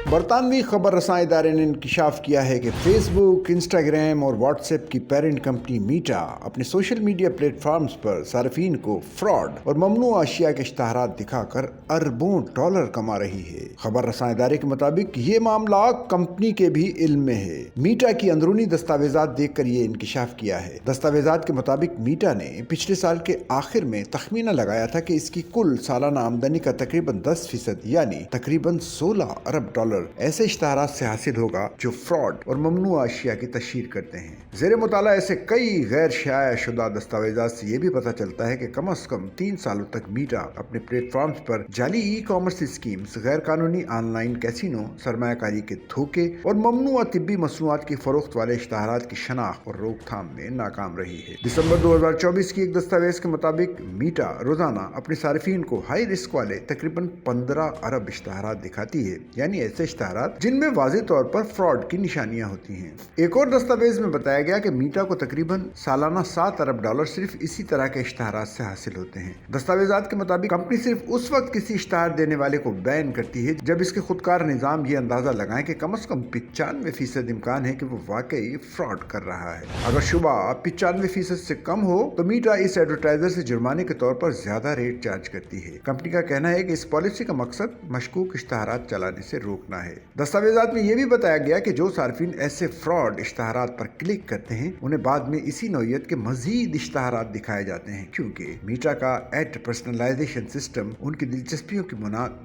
برطانوی خبر رساں ادارے نے انکشاف کیا ہے کہ فیس بک، انسٹاگرام اور واٹس ایپ کی پیرنٹ کمپنی میٹا اپنے سوشل میڈیا پلیٹ فارمز پر صارفین کو فراڈ اور ممنوع اشیاء کے اشتہارات دکھا کر اربوں ڈالر کما رہی ہے۔ خبر رساں ادارے کے مطابق یہ معاملہ کمپنی کے بھی علم میں ہے۔ میٹا کی اندرونی دستاویزات دیکھ کر یہ انکشاف کیا ہے۔ دستاویزات کے مطابق میٹا نے پچھلے سال کے آخر میں تخمینہ لگایا تھا کہ اس کی کل سالانہ آمدنی کا تقریباً 10% یعنی تقریباً 16 ارب ڈالر ایسے اشتہارات سے حاصل ہوگا جو فراڈ اور ممنوع اشیاء کی تشہیر کرتے ہیں۔ زیر مطالعہ ایسے کئی غیر شائع شدہ دستاویزات سے یہ بھی پتہ چلتا ہے کہ کم از کم 3 سالوں تک میٹا اپنے پلیٹ فارمز پر جعلی ای کامرس اسکیمز، غیر قانونی آن لائن کیسینو، سرمایہ کاری کے دھوکے اور ممنوع طبی مصنوعات کی فروخت والے اشتہارات کی شناخت اور روک تھام میں ناکام رہی ہے۔ دسمبر 2024 کی ایک دستاویز کے مطابق میٹا روزانہ اپنے صارفین کو ہائی رسک والے تقریباً 15 ارب اشتہارات دکھاتی ہے، یعنی ایسے اشتہارات جن میں واضح طور پر فراڈ کی نشانیاں ہوتی ہیں۔ ایک اور دستاویز میں بتایا گیا کہ میٹا کو تقریباً سالانہ 7 ارب ڈالر صرف اسی طرح کے اشتہارات سے حاصل ہوتے ہیں۔ دستاویزات کے مطابق کمپنی صرف اس وقت کسی اشتہار دینے والے کو بین کرتی ہے جب اس کے خودکار نظام یہ اندازہ لگائیں کہ کم از کم 95% امکان ہے کہ وہ واقعی فراڈ کر رہا ہے۔ اگر شبہ 95% سے کم ہو تو میٹا اس ایڈورٹائزر سے جرمانے کے طور پر زیادہ ریٹ چارج کرتی ہے۔ کمپنی کا کہنا ہے کہ اس پالیسی کا مقصد مشکوک اشتہارات چلانے سے روکنا ہے۔ دستاویزات میں یہ بھی بتایا گیا کہ جو صارفین ایسے فراڈ اشتہارات پر کلک کرتے ہیں انہیں بعد میں اسی نوعیت کے مزید اشتہارات دکھائے جاتے ہیں، کیونکہ میٹا کا ایڈ پرسنلائزیشن سسٹم ان کی دلچسپیوں کی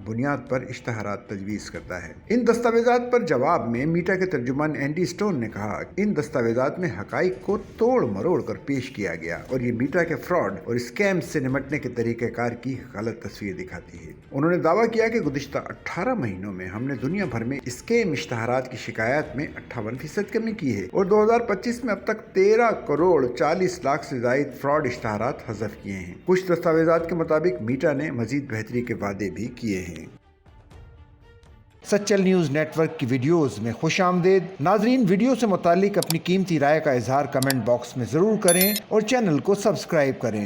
بنیاد پر اشتہارات تجویز کرتا ہے۔ ان دستاویزات پر جواب میں میٹا کے ترجمان اینڈی اسٹون نے کہا کہ ان دستاویزات میں حقائق کو توڑ مروڑ کر پیش کیا گیا اور یہ میٹا کے فراڈ اور اسکیم سے نمٹنے کے طریقہ کار کی غلط تصویر دکھاتی ہے۔ انہوں نے دعویٰ کیا کہ گزشتہ 18 مہینوں میں ہم نے دنیا بھر میں اسکیم اشتہارات کی شکایات میں 58% کمی کی ہے اور 2025 میں اب تک 13 کروڑ 40 لاکھ سے زائد فراڈ اشتہارات حذف کیے ہیں۔ کچھ دستاویزات کے مطابق میٹا نے مزید بہتری کے وعدے بھی کیے ہیں۔ سچل نیوز نیٹ ورک کی ویڈیوز میں خوش آمدید۔ ناظرین، ویڈیو سے متعلق اپنی قیمتی رائے کا اظہار کمنٹ باکس میں ضرور کریں اور چینل کو سبسکرائب کریں۔